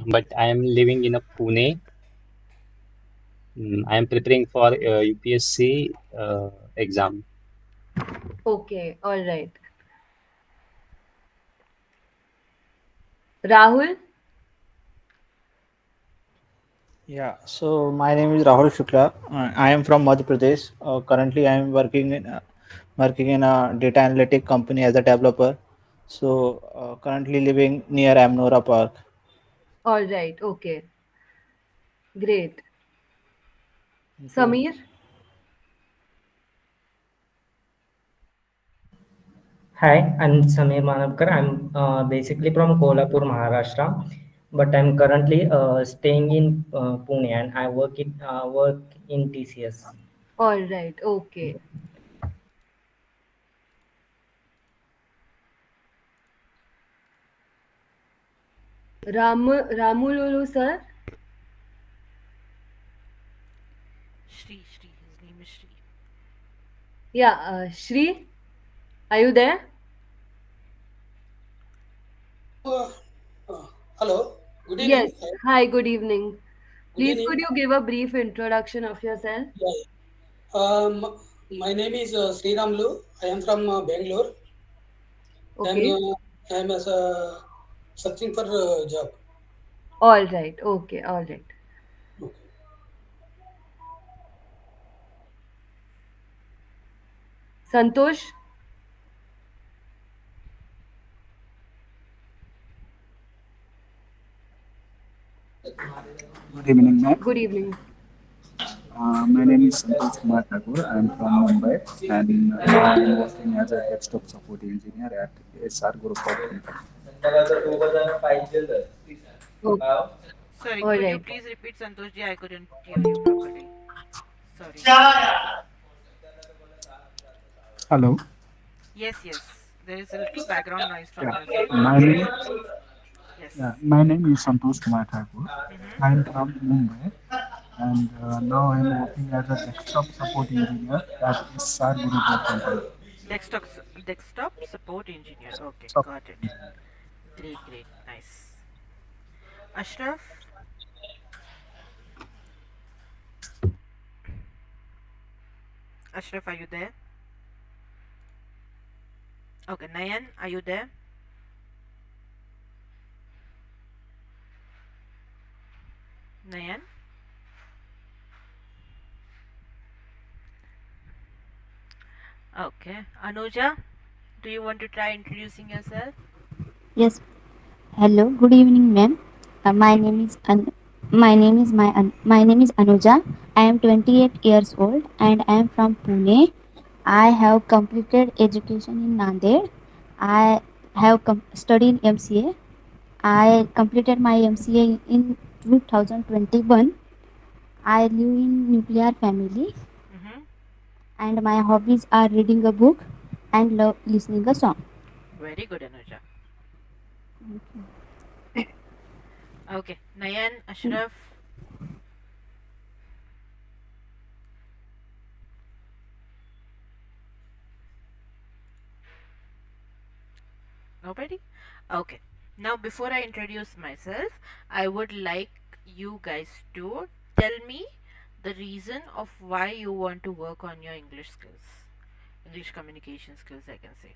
but I am living in a Pune. I am preparing for UPSC exam. Okay, all right. Rahul? Yeah, so my name is Rahul Shukla. I am from Madhya Pradesh. Currently, I am working in a data analytic company as a developer. So currently living near Amnora Park. All right, okay. Great. Thank you. Samir? Hi, I'm Samir Manavkar. I'm basically from Kolhapur, Maharashtra, but I'm currently staying in Pune and I work in TCS. All right, okay. Ramululu, sir? Shri, his name is Shri. Yeah, Shri? Are you there? Uh, Hello, good Yes. evening. Hi, good evening. Good Please, could evening. you give a brief introduction of yourself? Yeah. My name is Sri Ramlu. I am from Bangalore. Then Okay. I am as searching for job. All right, okay, all right. Okay. Santosh? Good evening, ma'am. Good evening. My name is Santosh Kumar Thakur. I am from Mumbai and now I am working as a desktop support engineer at SR Group of Company. Oh, Sorry, all could you right. please repeat, Santoshji? I couldn't hear you properly. Sorry. Hello. Yes. There is a little background noise from Yeah. your side. My name, Yes. my name is Santosh Kumar Thakur. Mm-hmm. I am from Mumbai and now I am working as a desktop support engineer at SR Group of Company. Desktop support engineer. Okay, Sup- got it. Great. Nice. Ashraf? Ashraf, are you there? Okay, Nayan, are you there? Nayan? Okay. Anuja, do you want to try introducing yourself? Yes. Hello. Good evening, ma'am. My name is my name is Anuja. I am 28 years old and I am from Pune. I have completed education in Nanded. I have studied MCA. I completed my MCA in 2021. I live in nuclear family Mm-hmm. and my hobbies are reading a book and love listening a song. Very good, Anuja. Okay, Nayan, Ashraf, nobody? Okay. Now, before I introduce myself, I would like you guys to tell me the reason of why you want to work on your English skills. English communication skills, I can say.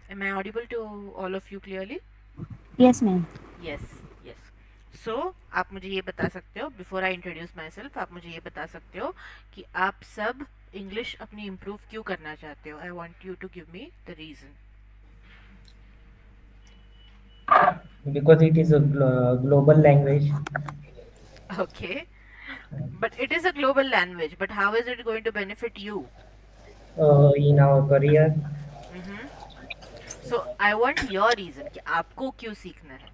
Am I audible to all of you clearly? Yes, ma'am. Yes so आप मुझे ये बता सकते हो before I introduce my self आप मुझे ये बता सकते हो कि आप सब इंग्लिश अपनी इम्प्रूव क्यों करना चाहते हो I want you to give me the reason Because it is a global language okay but it is a global language but how is it going to benefit you in our career. So I want your reason कि आपको क्यों सीखना है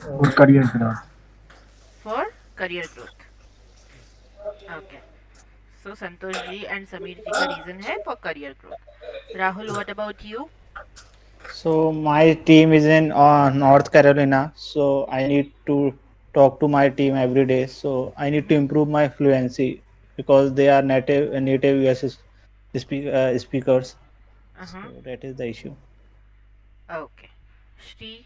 For Uh, career growth. For career growth okay so Santosh ji and Sameer ji का रीजन है for career growth Rahul what about you So my team is in North Carolina. So I need to talk to my team every day. So I need to improve my fluency because they are native US speakers. So Uh-huh. that is the issue. Okay. Shri,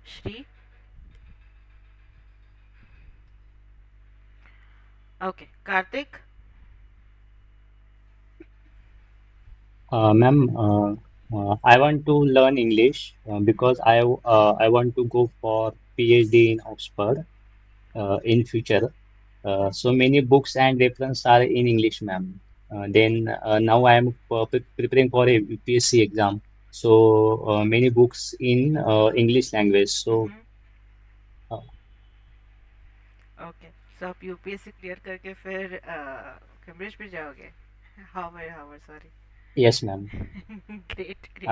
Shri. Okay. Karthik. Ma'am, I want to learn English because I want to go for PhD in Oxford in future. So many books and reference are in English, ma'am. Then now I am preparing for a UPSC exam. So many books in English language. So Mm-hmm. uh, okay so आप UPSC clear करके फिर Cambridge पे जाओगे Harvard Harvard sorry yes, ma'am. Great great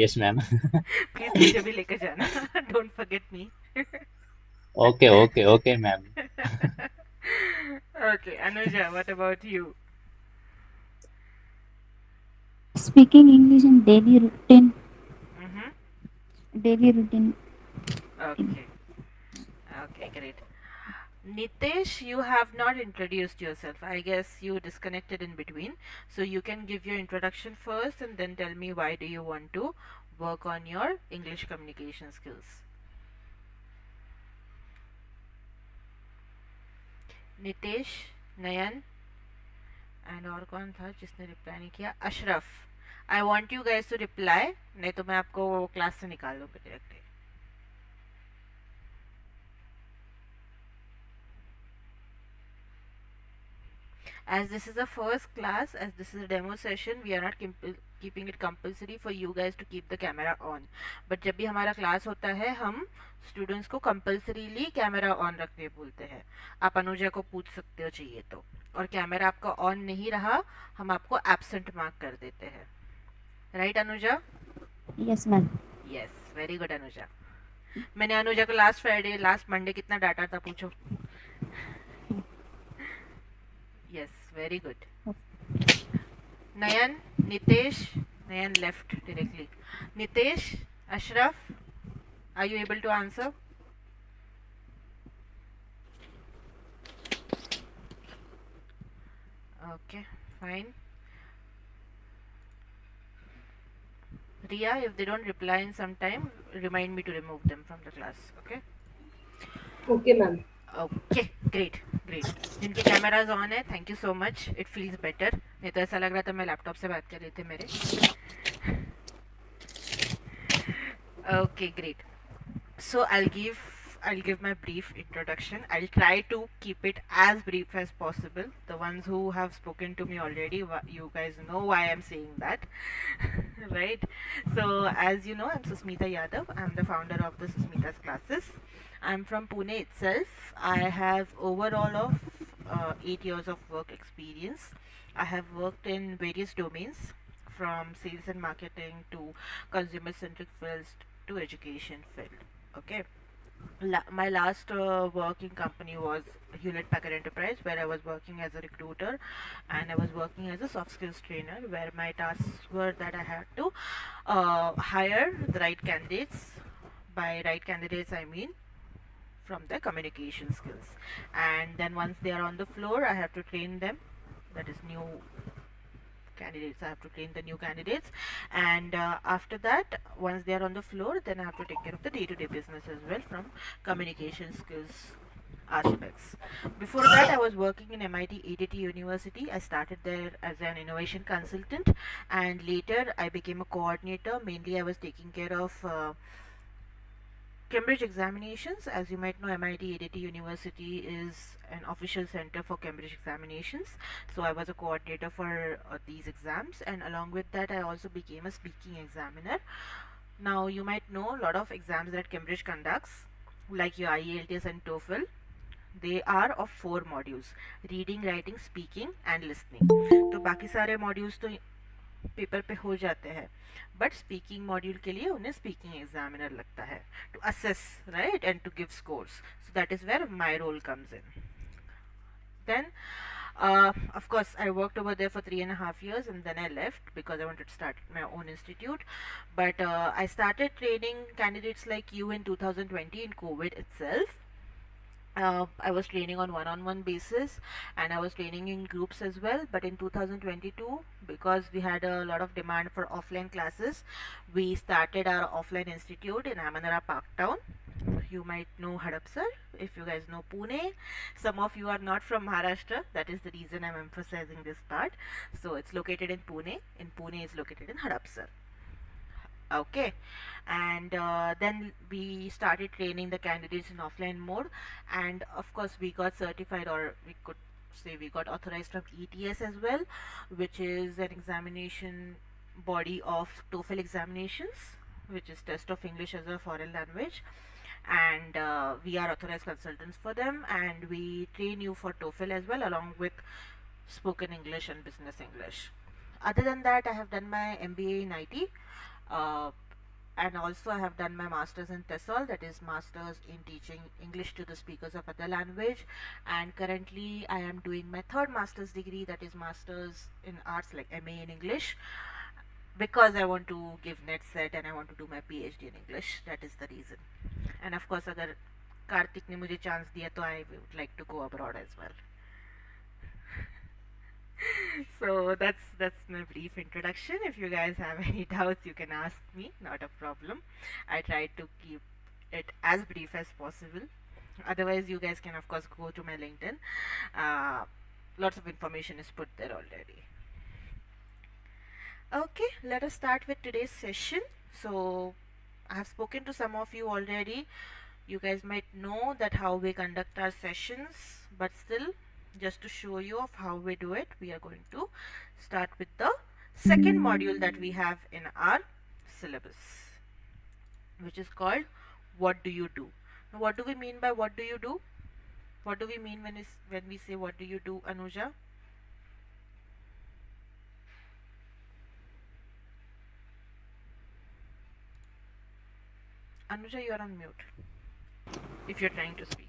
Yes, ma'am. Please मुझे भी लेकर जाना don't forget me Okay, okay, okay, ma'am. Okay Anuja what about you Speaking English in daily routine. Daily routine. Okay okay great Nitesh, you have not introduced yourself. I guess you disconnected in between. So you can give your introduction first and then tell me why do you want to work on your English communication skills. Nitesh, Nayan, and और कौन था जिसने reply नहीं किया Ashraf I want you guys to reply नहीं तो मैं आपको क्लास से निकाल दूंगा directly as this is a first class, as this is a demo session, we are not keeping it compulsory for you guys to keep the camera on. But जब भी हमारा क्लास होता है हम स्टूडेंट्स को कंपल्सरीली कैमरा ऑन रखने बोलते हैं. आप अनुजा को पूछ सकते हो चाहिए तो. और कैमरा आपका ऑन नहीं रहा हम आपको एब्सेंट मार्क कर देते हैं. Right Anuja? Yes, ma'am. Yes very good Anuja. मैंने अनुजा को लास्ट मंडे कितना डाटा था पूछो. Yes, very good. Nayan, Nitesh, Nayan left directly. Nitesh, Ashraf, are you able to answer? Okay, fine. Ria, if they don't reply in some time, remind me to remove them from the class, okay? Okay, ma'am. Okay great great जिनके cameras on है thank you so much it feels better नहीं तो ऐसा लग रहा था मैं laptop से बात कर रही थी मेरे okay great so I'll give my brief introduction. I'll try to keep it as brief as possible. The ones who have spoken to me already, you guys know why I'm saying that. Right? So as you know, I'm Susmita Yadav. I'm the founder of the Susmita's classes. I'm from Pune itself. I have overall of 8 years of work experience. I have worked in various domains from sales and marketing to consumer centric fields to education field. Okay. My last working company was Hewlett Packard Enterprise, where I was working as a recruiter and I was working as a soft skills trainer, where my tasks were that I had to hire the right candidates. By right candidates, I mean from their communication skills, and then once they are on the floor, I have to train them. That is new candidates. I have to train the new candidates, and after that, once they are on the floor, then I have to take care of the day-to-day business as well from communication skills aspects. Before that, I was working in MIT ADT University. I started there as an innovation consultant, and later I became a coordinator. Mainly, I was taking care of Cambridge examinations. As you might know, MIT ADT University is an official center for Cambridge examinations. So I was a coordinator for these exams, and along with that I also became a speaking examiner. Now you might know a lot of exams that Cambridge conducts, like your IELTS and TOEFL. They are of 4 modules: reading, writing, speaking and listening. तो बाकी सारे modules तो paper पे हो जाते हैं, but speaking module के लिए उन्हें स्पीकिंग एग्जामिनर लगता है to assess right and to give scores. So that is where my role comes in. Then of course I worked over there for 3.5 years and then I left because I wanted to start my own institute. But I started training candidates like you in 2020 in COVID itself. I was training on one-on-one basis, and I was training in groups as well. But in 2022, because we had a lot of demand for offline classes, we started our offline institute in Amanara Park Town. You might know Hadapsar if you guys know Pune. Some of you are not from Maharashtra. That is the reason I'm emphasizing this part. So it's located in Pune. In Pune, it's located in Hadapsar. Okay, and then we started training the candidates in offline mode, and of course we got certified, or we could say we got authorized from ETS as well, which is an examination body of TOEFL examinations, which is test of English as a foreign language. And we are authorized consultants for them, and we train you for TOEFL as well, along with spoken English and business English. Other than that, I have done my MBA in IT, uh, and also I have done my masters in TESOL, that is masters in teaching English to the speakers of other language. And currently I am doing my third master's degree, that is masters in arts, like MA in English, because I want to give net set and I want to do my PhD in English. That is the reason. And of course, अगर कार्तिक ने मुझे chance दिया तो I would like to go abroad as well. So that's my brief introduction. If you guys have any doubts, you can ask me, not a problem. I tried to keep it as brief as possible. Otherwise, you guys can of course go to my LinkedIn. Lots of information is put there already. Okay, let us start with today's session. So I have spoken to some of you already. You guys might know that how we conduct our sessions, but still, just to show you of how we do it, we are going to start with the second module that we have in our syllabus, which is called what do you do. Now, what do we mean by what do you do? What do we mean when we say what do you do, Anuja? Anuja, you are on mute if you're trying to speak.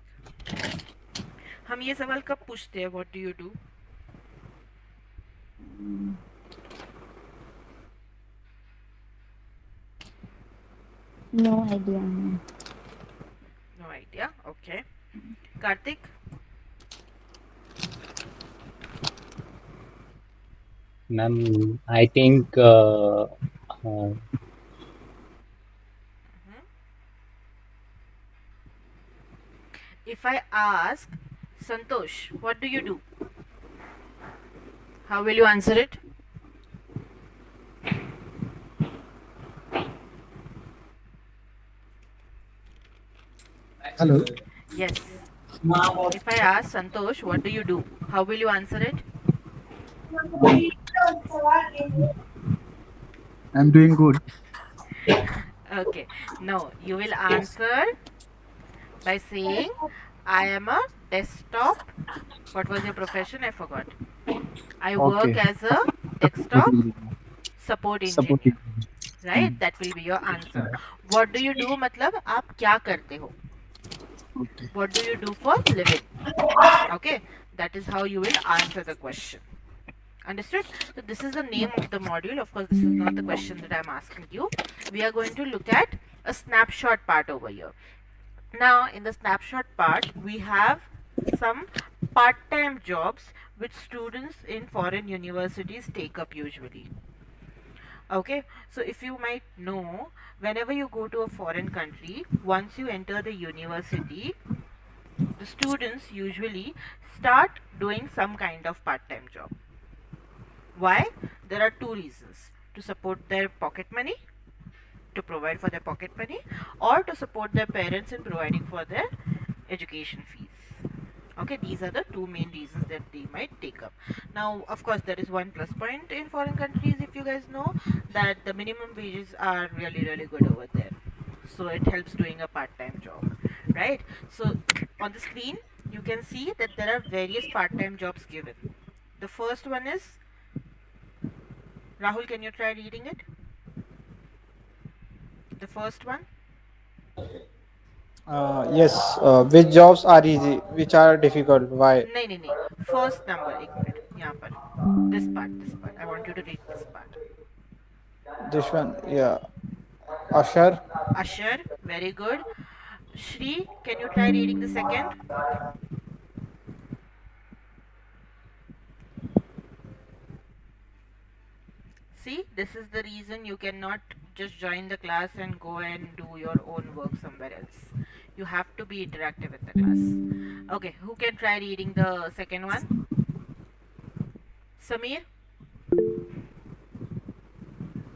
हम ये सवाल कब पूछते हैं, what do you do? No idea. No idea. Okay. Karthik? Ma'am, I think If I ask Santosh, what do you do? How will you answer it? Hello. Yes. If I ask Santosh, what do you do? How will you answer it? I'm doing good. Okay. No, you will answer by saying, I am a desktop. What was your profession? I forgot. I work Okay. as a desktop support engineer. Supporting. Right? That will be your answer. What do you do? मतलब आप क्या करते हो? Okay. What do you do for living? Okay, that is how you will answer the question. Understood? So this is the name of the module. Of course, this is not the question that I'm asking you. We are going to look at a snapshot part over here. Now, in the snapshot part, we have some part-time jobs which students in foreign universities take up usually. Okay, so if you might know, whenever you go to a foreign country, once you enter the university, the students usually start doing some kind of part-time job. Why? There are two reasons: to support their pocket money, to provide for their pocket money, or to support their parents in providing for their education fees. Okay, these are the two main reasons that they might take up. Now, of course, there is one plus point in foreign countries, if you guys know, that the minimum wages are really, really good over there. So it helps doing a part-time job, right? So on the screen, you can see that there are various part-time jobs given. The first one is, Rahul, can you try reading it? The first one? Yes. Which jobs are easy? Which are difficult? Why? नहीं. First number, एक minute, यहाँ पर. This part. I want you to read this part. This one. Yeah. Usher. Usher, very good. Shri, can you try reading the second? See, this is the reason you cannot just join the class and go and do your own work somewhere else. You have to be interactive with the class. Okay, who can try reading the second one? Samir?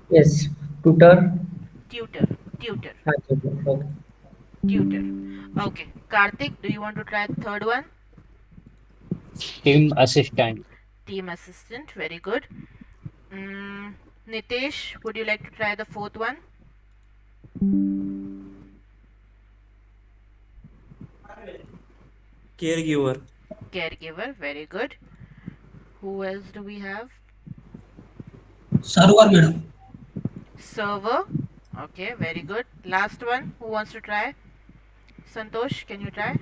Yes, tutor. Tutor. Tutor. Okay. Tutor. Okay. Karthik, do you want to try the third one? Team assistant. Team assistant. Very good. Nitesh, would you like to try the fourth one? Caregiver. Caregiver. Very good. Who else do we have? Server, madam. Server. Okay, very good. Last one. Who wants to try? Santosh, can you try?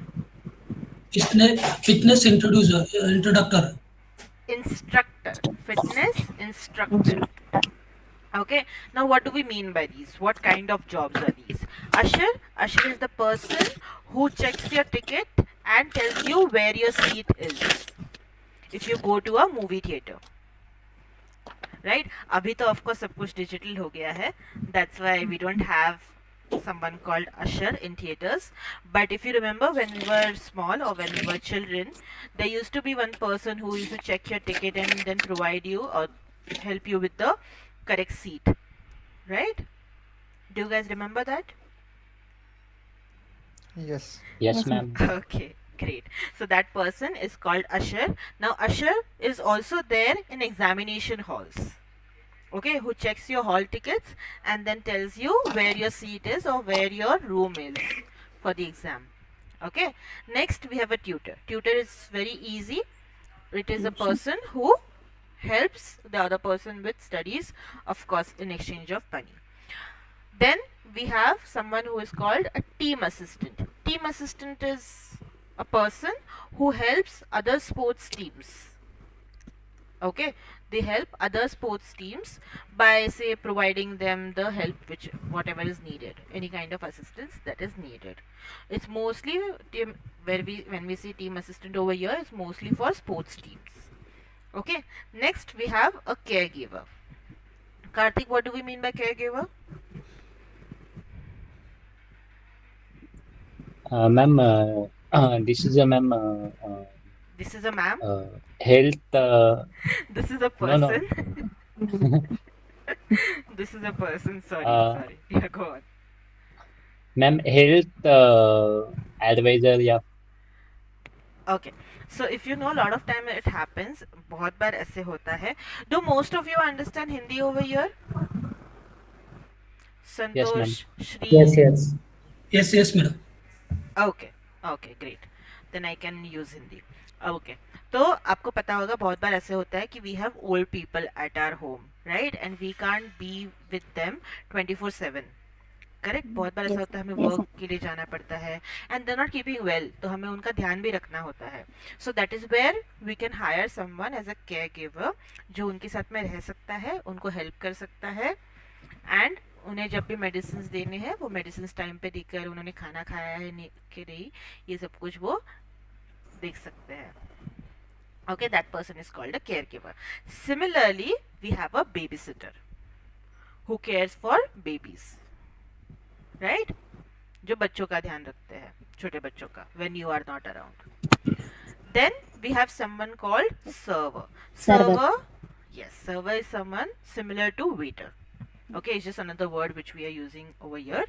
Fitness introductor. Instructor. Fitness instructor. Okay, now what do we mean by these? What kind of jobs are these? Usher. Usher is the person who checks your ticket and tells you where your seat is if you go to a movie theater. Right? अभी तो of course सब कुछ digital हो गया है. That's why we don't have someone called usher in theaters. But if you remember, when we were small or when we were children, there used to be one person who used to check your ticket and then provide you or help you with the correct seat. Right? Do you guys remember that? Yes. Yes, Yes, ma'am. Okay, great. So that person is called usher. Now usher is also there in examination halls. Okay, who checks your hall tickets and then tells you where your seat is or where your room is for the exam. Okay, next we have a tutor. Tutor is very easy. It is a person who helps the other person with studies, of course in exchange of money. Then we have someone who is called a team assistant. Team assistant is a person who helps other sports teams. Okay, they help other sports teams by, say, providing them the help which whatever is needed, any kind of assistance that is needed. It's mostly team when we see team assistant over here, it's mostly for sports teams. Okay, next we have a caregiver. Karthik, what do we mean by caregiver? Ma'am, this is a ma'am. This is a ma'am. Health. This is a No, no. person. This is a person. Sorry, Uh, sorry. Yeah, go on. Ma'am, health advisor. Yeah. Okay. So if you know, a lot of time it happens. बहुत बार ऐसे होता है. Do most of you understand Hindi over here? Yes, ma'am. Santosh, Shri. Yes. Yes, madam. Okay, okay, great. Then I can use Hindi. Okay. तो आपको पता होगा बहुत बार ऐसे होता है कि we have old people at our home, right? And we can't be with them 24/7. Correct. बहुत बार ऐसा Yes, होता है हमें yes, वर्क के लिए जाना पड़ता है and they not keeping well, तो हमें उनका ध्यान भी रखना होता है. So that is where we can hire someone as a care giver जो उनके साथ में रह सकता है, उनको हेल्प कर सकता है एंड उन्हें जब भी मेडिसिन देने हैं वो मेडिसिन टाइम पे देकर उन्होंने खाना खाया है कि नहीं ये सब कुछ वो देख सकते हैं. Okay, that person is called a caregiver. Similarly, we have a babysitter who cares for babies. Right? जो बच्चों का ध्यान रखते हैं, छोटे बच्चों का, when you are not around. Then we have someone called server. Server. Yes, server is someone similar to waiter. Okay, it's just another word which we are using over here,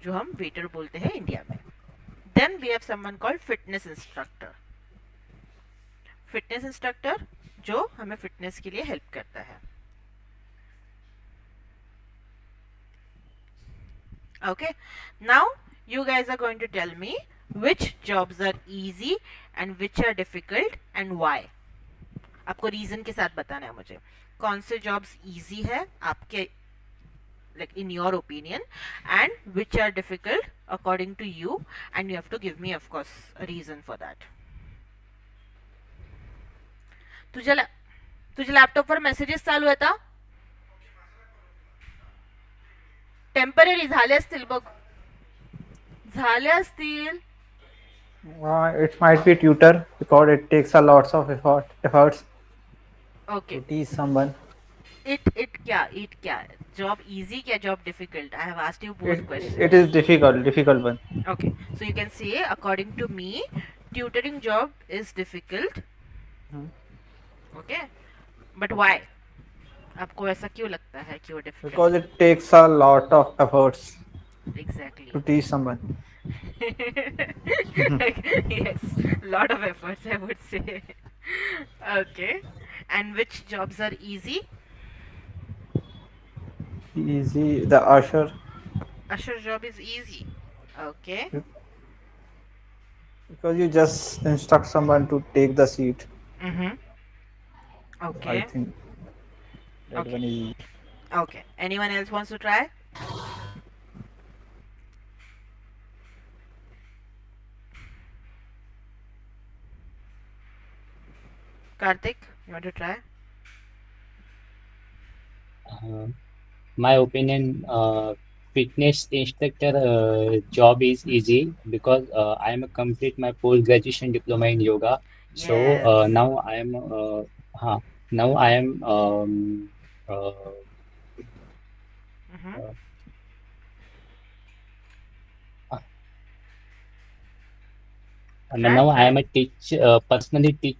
जो हम waiter बोलते हैं India में. Then we have someone called fitness instructor. Fitness instructor जो हमें fitness के लिए help करता है. Okay, now you guys are going to tell me which jobs are easy and which are difficult and why. आपको reason के साथ बताना है मुझे कौन से जॉब्स इजी है आपके like in your opinion and which are difficult according to you, and you have to give me of course a reason for that. तुझ्या लॅपटॉपवर मेसेजेस चालू आहेत? टेम्पररी झाले असतील बघ, झाले असतील. It might be tutor because it takes a lots of efforts Okay. to teach someone. It क्या job easy क्या job difficult? I have asked you both It is questions. difficult one. Okay, so you can say according to me, tutoring job is difficult. Okay, but why? आपको ऐसा क्यों लगता है कि वो difficult? Because it takes a lot of efforts Exactly. to teach someone. Yes, lot of efforts I would say. Okay, and which jobs are easy? Easy, the usher, Usher job is easy. Okay. because you just instruct someone to take the seat. Mm-hmm. I Okay. think that one is Okay. easy. Okay. Anyone else wants to try? Karthik, you want to try? My opinion, fitness instructor job is easy because I am complete my post graduation diploma in yoga. So Yes. now I am now I am uh, Mm-hmm. uh, now I Try. am a teach personally teach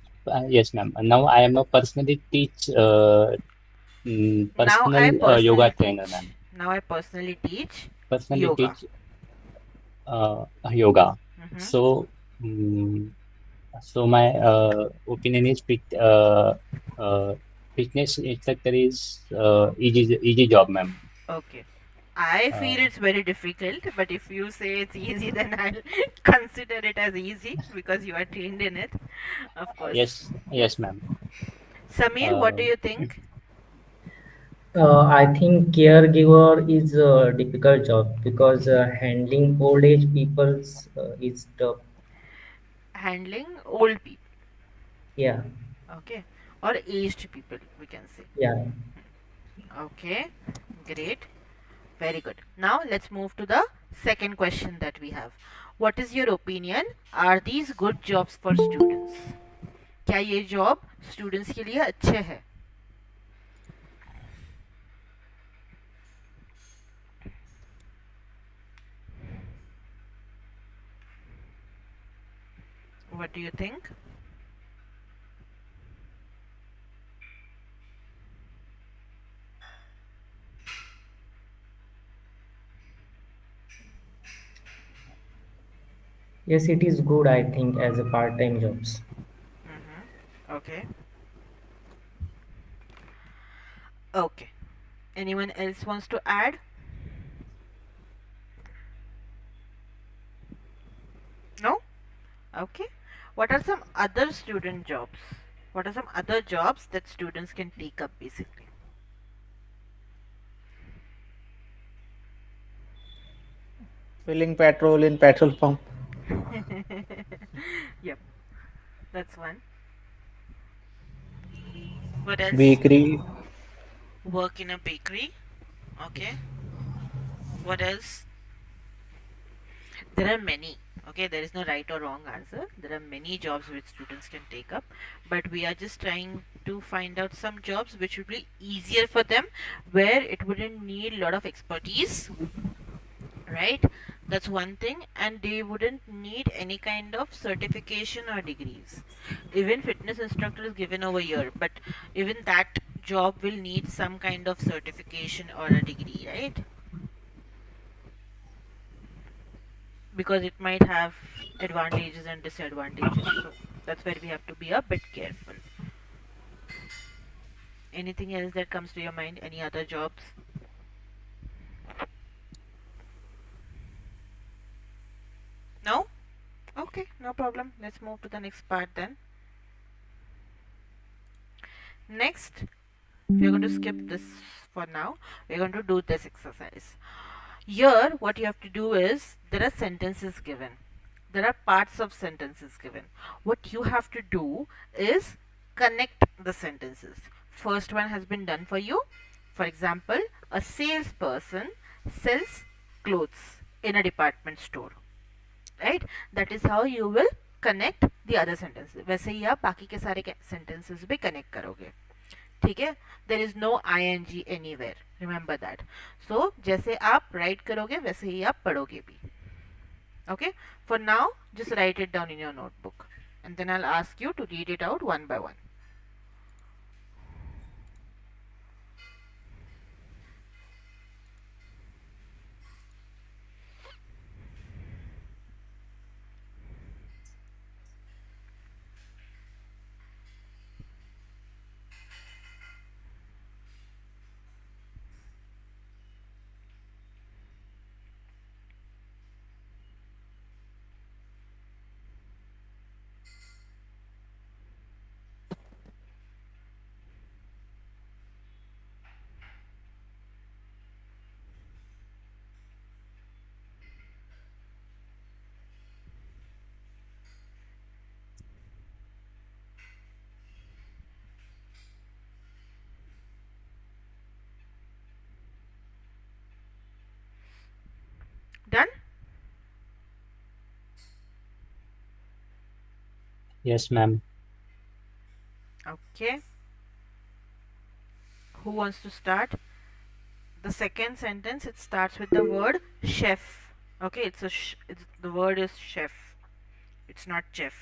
yes ma'am. Now I am a personally teach Now personal I yoga personally trainer teach. ma'am. Now I personally teach Personally yoga. teach yoga. Mm-hmm. So. mm So my opinion is uh, fitness instructor is easy job, ma'am. Okay. I feel Uh, it's very difficult, but if you say it's easy, then I'll consider it as easy because you are trained in it, of course. yes, ma'am. Samir, what do Uh, you think? I think caregiver is a difficult job because handling old age people's is tough. Handling old people, Yeah, okay, or aged people, we can say. yeah. Okay, great, very good. Now let's move to the second question that we have. What is your opinion? Are these good jobs for students? क्या ये job students के लिए अच्छे हैं? What do you think? Yes, it is good, I think, as a part-time jobs. Mm-hmm. Okay. Okay. Anyone else wants to add? No? Okay. What are some other student jobs? What are some other jobs that students can take up basically? Filling petrol in petrol pump. Yep, that's one. What else? Bakery. Work in a bakery. Okay. What else? There are many. Okay, there is no right or wrong answer. There are many jobs which students can take up, but we are just trying to find out some jobs which would be easier for them, where it wouldn't need a lot of expertise, right? That's one thing, and they wouldn't need any kind of certification or degrees. Even fitness instructor is given over here, but even that job will need some kind of certification or a degree, right? Because it might have advantages and disadvantages, so that's where we have to be a bit careful. Anything else that comes to your mind? Any other jobs? No? Okay, no problem. Let's move to the next part then. Next, we're going to skip this for now. We're going to do this exercise. Here, what you have to do is, there are sentences given. There are parts of sentences given. What you have to do is connect the sentences. First one has been done for you. For example, a salesperson sells clothes in a department store. right? That is how you will connect the other sentences. वैसे ही आप बाकी के सारे sentences भी connect करोगे, ठीक है? There is no ing anywhere, remember that. So जैसे आप write करोगे वैसे ही आप पढ़ोगे भी. Okay, for now just write it down in your notebook and then I'll ask you to read it out one by one. Done? Yes, ma'am. Okay. Who wants to start? The second sentence, it starts with the word chef. Okay, the word is chef. It's not chef.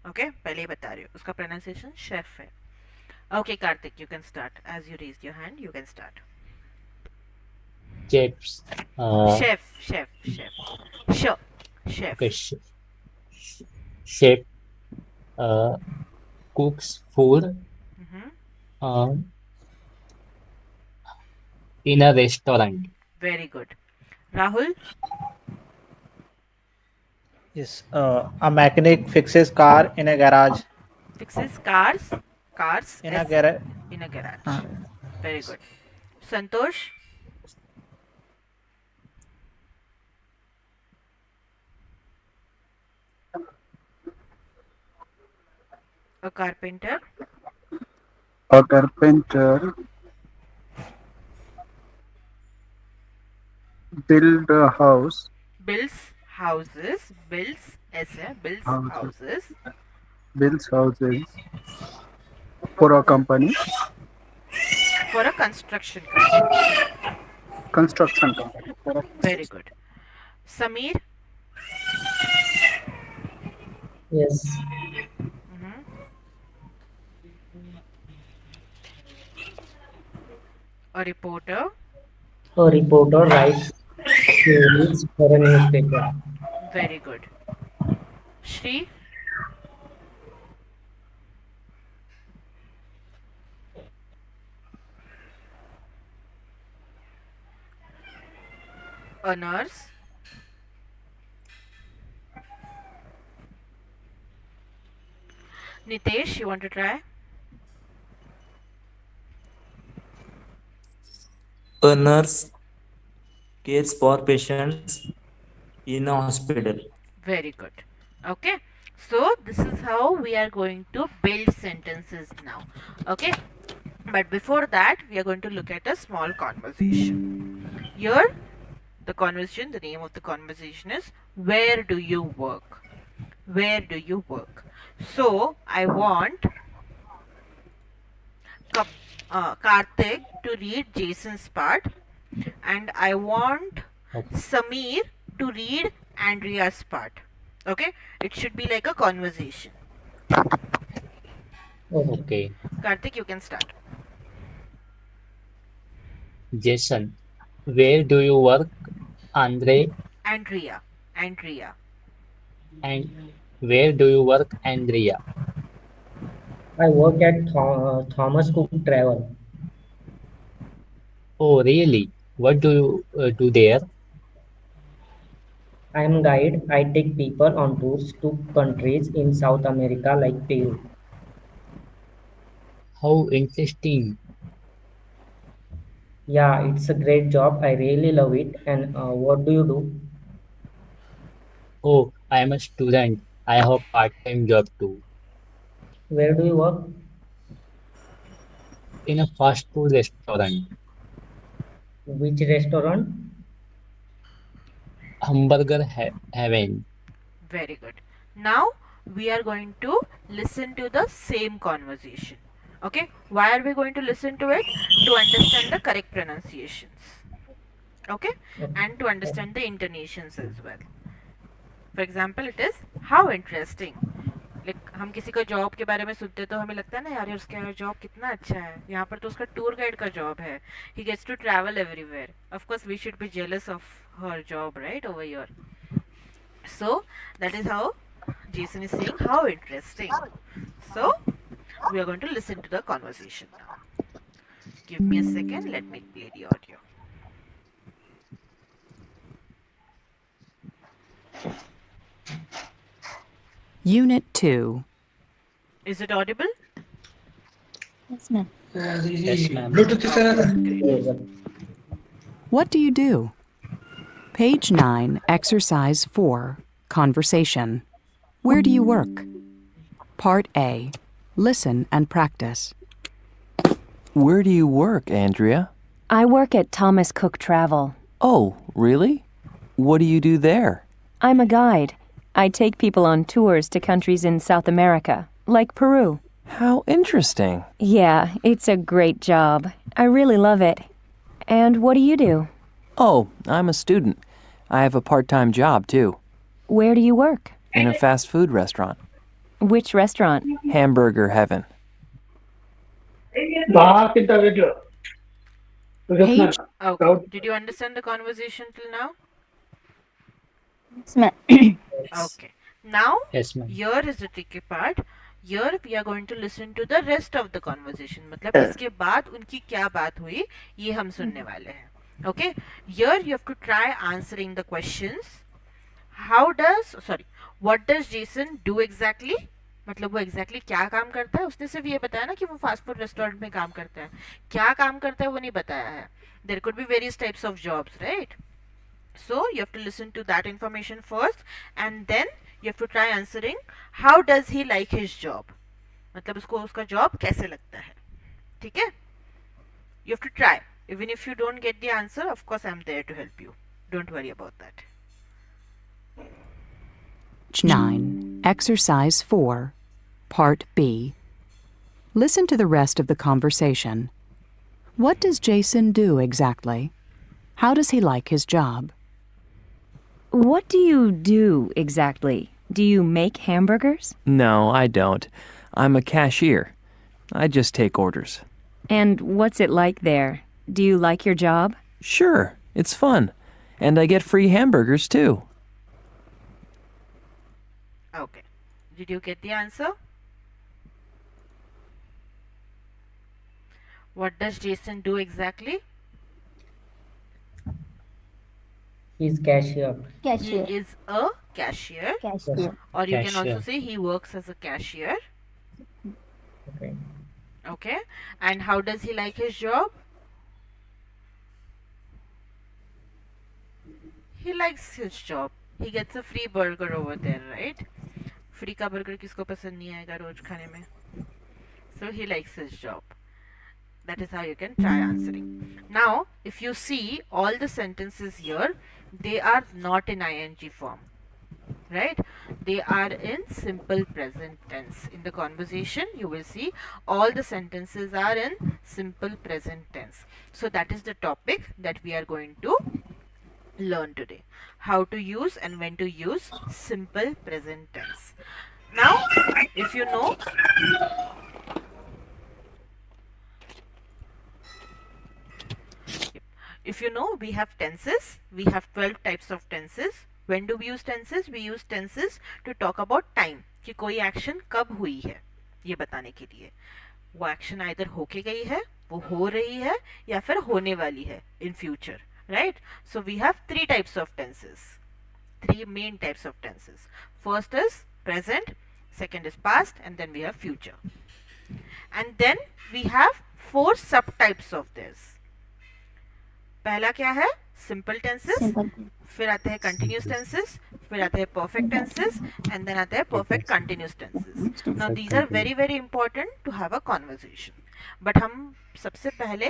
Okay, पहले ही बता रही हूँ, उसका pronunciation chef है. Okay, Karthik, you can start. As you raised your hand, you can start. Chefs. Chef. Sure. Chef. Okay, chef cooks food uh, in a restaurant. Very good. Rahul? Yes. A mechanic fixes car in a garage. Fixes cars In a garage. in a garage. Very good. Santosh? A carpenter? A carpenter build a house. Builds houses. Builds houses. Builds houses for a company. For a construction company. Construction company. Very good. Sameer? Yes. A reporter? A reporter writes stories for a newspaper. Very good. Shri? A nurse? Nitesh, you want to try? A nurse cares for patients in a hospital. Very good. Okay. So this is how we are going to build sentences now. Okay. But before that, we are going to look at a small conversation. Here, the name of the conversation is, where do you work? Where do you work? So I want Karthik to read Jason's part, and I want Sameer to read Andrea's part. Okay, it should be like a conversation. Okay. Karthik, you can start. Jason, where do you work? Andrea. And where do you work, Andrea? I work at Thomas Cook Travel. Oh, really? What do you do there? I am guide. I take people on tours to countries in South America like Peru. How interesting. Yeah, it's a great job. I really love it. And what do you do? Oh, I am a student. I have a part-time job too. Where do you work? In a fast food restaurant. Which restaurant? Hamburger Heaven. Very good. Now we are going to listen to the same conversation. Okay, why are we going to listen to it? To understand the correct pronunciations. Okay, and to understand the intonations as well. For example, it is how interesting. Like हम किसी का job के बारे में सुनते तो हमें लगता है ना यार उसका जॉब कितना अच्छा है. यहाँ पर तो उसका टूर गाइड का जॉब है. He gets to travel everywhere. Of course, we should be jealous of her job, right, over here. So that is how Jason is saying how interesting. So we are going to listen to the conversation now. Give me a second. Let me play the audio. Unit 2. Is it audible? Yes, ma'am. Yes, ma'am. Great. What do you do? Page 9, Exercise 4, Conversation. Where do you work? Part A. Listen and practice. Where do you work, Andrea? I work at Thomas Cook Travel. Oh, really? What do you do there? I'm a guide. I take people on tours to countries in South America, like Peru. How interesting. Yeah, it's a great job. I really love it. And what do you do? Oh, I'm a student. I have a part-time job, too, Where do you work? in a fast food restaurant. Which restaurant? Hamburger Heaven. Page Okay. Did you understand the conversation till now? Yes, ma'am. Okay. Now, Yes, ma'am. here is the tricky part. Here we are going to listen to the rest of the conversation. मतलब इसके बाद उनकी क्या बात हुई ये हम सुनने वाले हैं. Okay. Here you have to try answering the questions. What does Jason do exactly? मतलब वो exactly क्या काम करता है. उसने सिर्फ ये बताया ना कि वो फास्ट फूड रेस्टोरेंट में काम करता है. क्या काम करता है वो नहीं बताया है. There could be various types of jobs, right? So you have to listen to that information first and then you have to try answering how does he like his job. मतलब उसको उसका job कैसे लगता है. ठीक है? You have to try. Even if you don't get the answer, of course I'm there to help you. Don't worry about that. Page 9, Exercise 4, Part B. Listen to the rest of the conversation. What does Jason do exactly? How does he like his job? What do you do exactly? Do you make hamburgers? No, I don't. I'm a cashier. I just take orders. And what's it like there? Do you like your job? Sure, it's fun. And I get free hamburgers, too. Okay. Did you get the answer? What does Jason do exactly? He's cashier. Cashier. He is a cashier. Cashier. Or you can also Cashier. say he works as a cashier. Okay. Okay. And how does he like his job? He likes his job. He gets a free burger over there, right? Free का burger किसको पसंद नहीं आएगा रोज खाने में? So he likes his job. That is how you can try answering. Now, if you see all the sentences here, they are not in ing form, right? They are in simple present tense. In the conversation, you will see all the sentences are in simple present tense. So that is the topic that we are going to learn today. How to use and when to use simple present tense. Now, if you know, we have tenses. We have 12 types of tenses. When do we use tenses? We use tenses to talk about time. कि कोई action कब हुई है ये बताने के लिए. वो एक्शन आइदर होके गई है, वो हो रही है या फिर होने वाली है in future, right? So we have 3 types of tenses. 3 main types of tenses. First is present, second is past, and then we have future. And then we have 4 subtypes of this. पहला क्या है? Simple tenses. Simple. फिर आते हैं continuous tenses. फिर आते हैं perfect tenses. And then आते हैं perfect continuous tenses. Now these are very very important to have a conversation. But हम सबसे पहले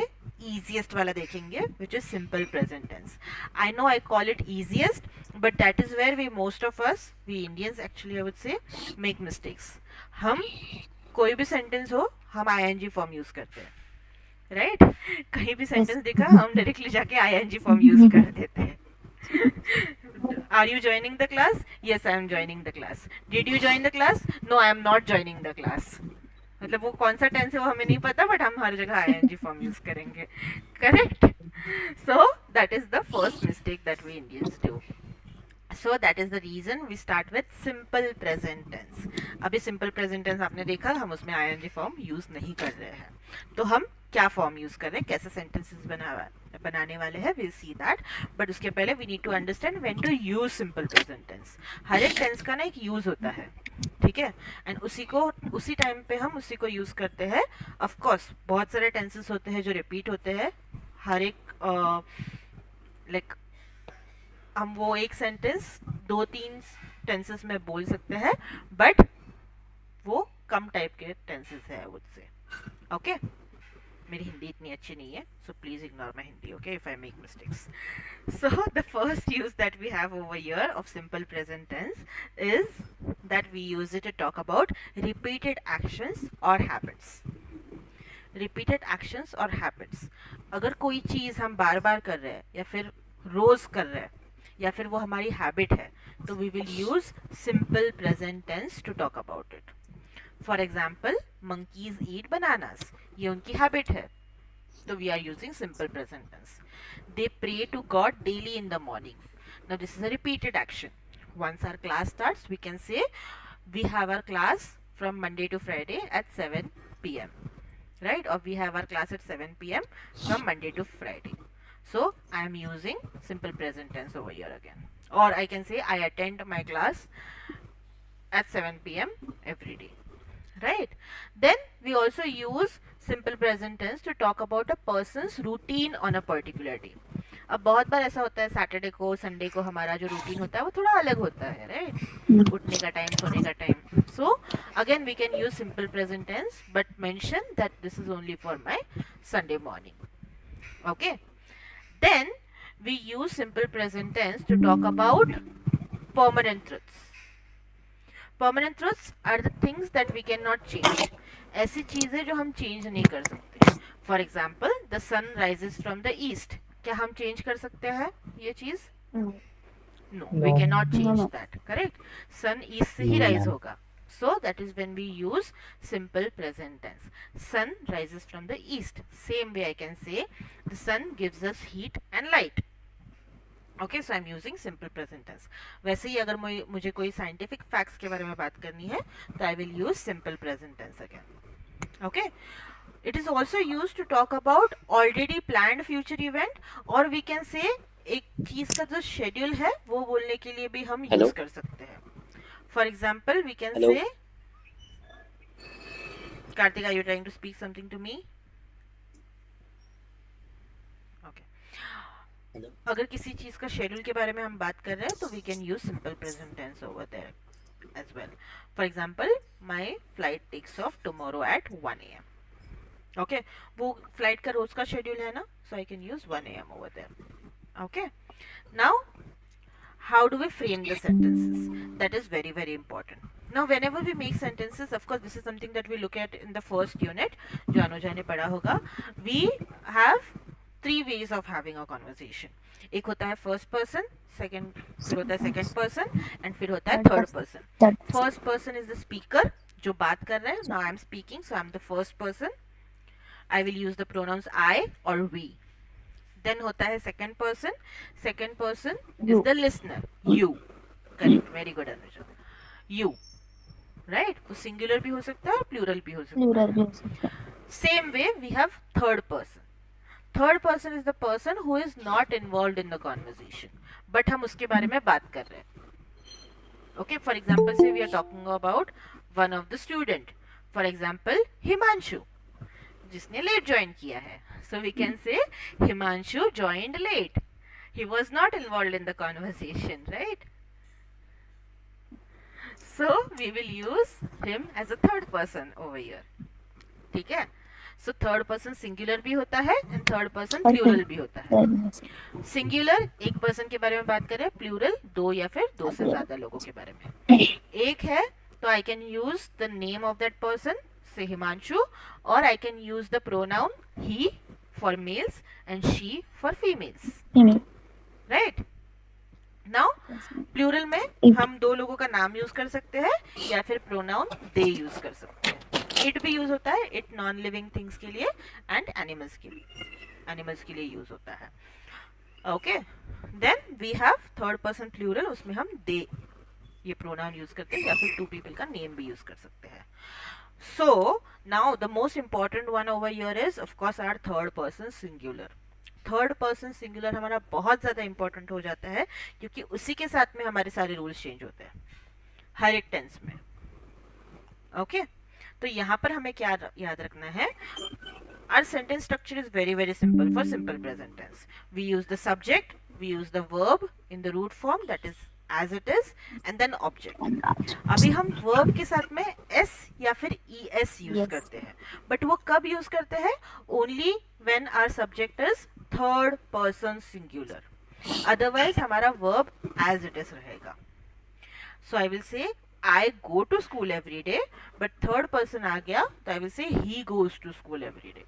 easiest वाला देखेंगे, which is simple present tense. I know I call it easiest, but that is where most of us, we Indians actually I would say, make mistakes. हम कोई भी sentence हो हम ing फॉर्म यूज करते हैं, right? कहीं भी sentence दिखा हम डायरेक्टली जाके ing फॉर्म यूज कर देते हैं. Are you joining the class? Yes, I am joining the class. Did you join the class? No, I am not joining the class. मतलब वो कौन सा टेंस है वो हमें नहीं पता, बट हम हर जगह ing फॉर्म यूज करेंगे, correct? So that is the first mistake that we Indians do. So that is the reason we start with simple present tense. अभी simple present tense आपने देखा, हम उसमें ing फॉर्म यूज नहीं कर रहे हैं. तो हम क्या फॉर्म यूज कर रहे हैं, कैसे सेंटेंसेस बनाने वाले हैं, we'll see that. बट उसके पहले we need to understand when to use simple present tense. हर एक टेंस का ना एक यूज होता है, ठीक है? एंड उसी टाइम पे हम उसी को यूज करते हैं. ऑफ कोर्स बहुत सारे टेंसेस होते हैं जो रिपीट होते हैं. हर एक लाइक हम वो एक सेंटेंस 2-3 टेंसेस में बोल सकते हैं, बट वो कम टाइप के टेंसेस है मुझसे. ओके, मेरी हिंदी इतनी अच्छी नहीं है, so please ignore my Hindi, okay, if I make mistakes. So the first use that we have over here of simple present tense is that we use it to talk about repeated actions or habits. Repeated actions or habits. अगर कोई चीज़ हम बार बार कर रहे हैं या फिर रोज कर रहे हैं या फिर वो हमारी हैबिट है, तो we will use simple present tense to talk about it. For example, monkeys eat bananas. ये उनकी हैबिट है, तो we are using simple present tense. They pray to God daily in the morning. Now this is a repeated action. Once our class starts, we can say we have our class from Monday to Friday at 7 p.m. Right? Or we have our class at 7 p.m. from Monday to Friday. So I am using simple present tense over here again. Or I can say I attend my class at 7 p.m. every day. Right? Then we also use simple present tense to talk about a person's routine on a particular day. अब बहुत बार ऐसा होता है Saturday को Sunday को हमारा जो रूटीन होता है वो थोड़ा अलग होता है, राइट? उठने का टाइम, सोने का time. So again we can use simple present tense but mention that this is only for my Sunday morning. Okay, then we use simple present tense to talk about permanent truths. Permanent truths are the things that we can not change. ऐसी चीजें जो हम change नहीं कर सकते. For example, the sun rises from the east. क्या हम change कर सकते हैं ये चीज? No, we can not change that, correct? Sun east से ही राइज होगा. So that is when we use simple present tense. Sun rises from the east. Same way I can say the sun gives us heat and light. Okay, so I'm using simple present tense. वैसे ही अगर मुझे कोई scientific facts के बारे में बात करनी है तो I will use simple present tense again. Okay, it is also used to talk about already planned future event, or we can say एक चीज का जो schedule है वो बोलने के लिए भी हम use कर सकते हैं. For example, we can say, Karthik, are you trying to speak something to me? अगर किसी चीज का शेड्यूल के बारे में हम बात कर रहे हैं तो we can use simple present tense over there as well. For example, my flight takes off tomorrow at 1 AM. Okay, वो फ्लाइट का रोज का शेड्यूल है ना, so I can use 1 AM over there. Okay, now how do we frame the sentences? That is very, very important. Now whenever we make sentences, of course this is something that we look at in the first unit जो अनुजा ने पढ़ा होगा. We have 3 ways of having a conversation. एक होता है first person, second फिर होता है second person, and फिर होता है third person. First person is the speaker जो बात कर रहे हैं. Now I am speaking, so I am the first person. I will use the pronouns I or we. Then होता है second person. Second person is the listener. You. Correct. Very good, Anuja. You. Right? वो singular भी हो सकता है और plural भी हो सकता है. Same way we have third person. Third person is the person who is not involved in the conversation, but हम उसके बारे में बात कर रहे हैं. Okay, for example, say we are talking about one of the student. For example, Himanshu, जिसने late join किया है. So we can say Himanshu joined late. He was not involved in the conversation, right? So we will use him as a third person over here. ठीक है? So third person singular भी होता है and third person plural भी होता है. Singular एक person के बारे में बात करें, प्लूरल दो या फिर दो से ज्यादा लोगों के बारे में. एक है तो I can use the name of that person, say Himanshu, और I can use the pronoun he for males and she for females. Right. Now plural में हम दो लोगों का नाम यूज कर सकते हैं या फिर प्रोनाउन दे यूज कर सकते हैं. इट भी यूज होता है, इट नॉन लिविंग थिंग्स के लिए एंड एनिमल्स के लिए यूज होता है. Okay. Then we have third person plural, उसमें हम दे ये प्रोनाउन यूज करते हैं या फिर टू पीपल का नेम भी यूज कर सकते हैं. So now the most important one over here is of course our third person singular. Third person singular हमारा बहुत ज्यादा इंपॉर्टेंट हो जाता है क्योंकि उसी के साथ में हमारे सारे रूल्स चेंज होते हैं हर एक टेंस में. ओके. तो यहाँ पर हमें क्या याद रखना है, our sentence structure is very very simple. For simple present tense we use the subject, we use the verb in the root form, that is as it is, and then object. अभी हम verb के साथ में s या फिर es use करते हैं, but वो कब यूज करते हैं? only when our subject is third person singular. otherwise हमारा verb as it is रहेगा. so I will say I go to school every day, but third person आ गया तो I will say he goes to school every day.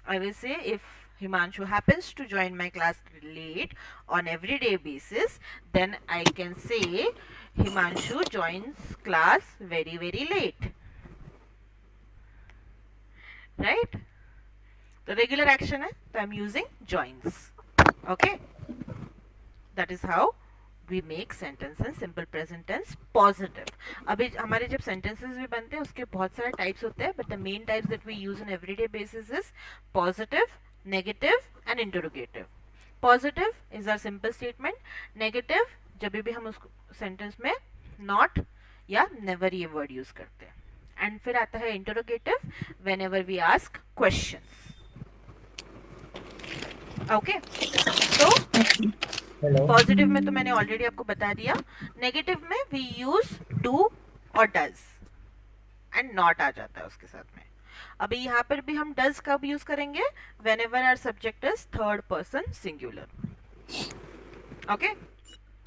I will say if Himanshu happens to join my class late on everyday basis, then I can say Himanshu joins class very very late. Right? The regular action है तो I'm using joins. Okay? That is how we make sentence in simple present tense positive. अभी हमारे जब sentences भी बनते हैं उसके बहुत सारे types होते हैं, but the main types that we use on everyday basis is positive, negative and interrogative. Positive is our simple statement. Negative जब भी हम उस sentence में not या never ये word use करते हैं. And फिर आता है interrogative whenever we ask questions. Okay? So positive में तो मैंने ऑलरेडी आपको बता दिया. नेगेटिव में वी यूज डू और डज एंड नॉट आ जाता है उसके साथ में. अभी यहाँ पर भी हम डज कब यूज करेंगे? Whenever our subject is third person singular. Okay.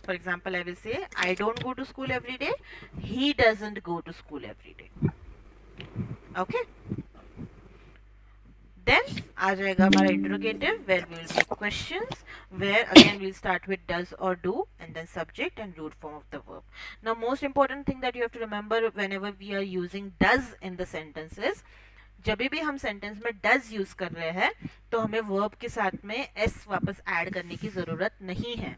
For example I will say I don't go to school every day, he doesn't go to school every day. Okay. Then आ जाएगा हमारा interrogative where we will make questions, where again we'll start with does or do and then subject and root form of the verb. Now most important thing that you have to remember whenever we are using does in the sentence is जब भी हम sentence में does use कर रहे हैं तो हमें verb के साथ में s वापस add करने की जरूरत नहीं है.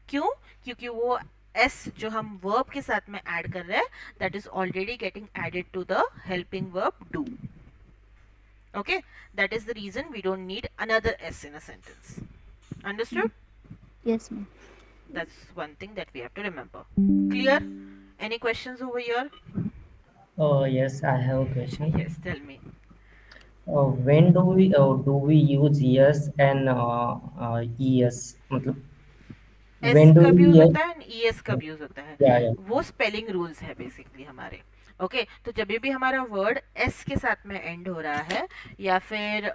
क्यों? क्योंकि वो s जो हम verb के साथ में add कर रहे हैं that is already getting added to the helping verb do. Okay, that is the reason we don't need another s in a sentence. Understood? Yes, ma'am. That's one thing that we have to remember. Clear? Any questions over here? Oh yes, I have a question. Yes, tell me. When do we use yes and es? मतलब s कब use होता है and es कब use होता है? yeah. वो spelling rules है basically हमारे. ओके. तो जब भी हमारा वर्ड s के साथ में एंड हो रहा है या फिर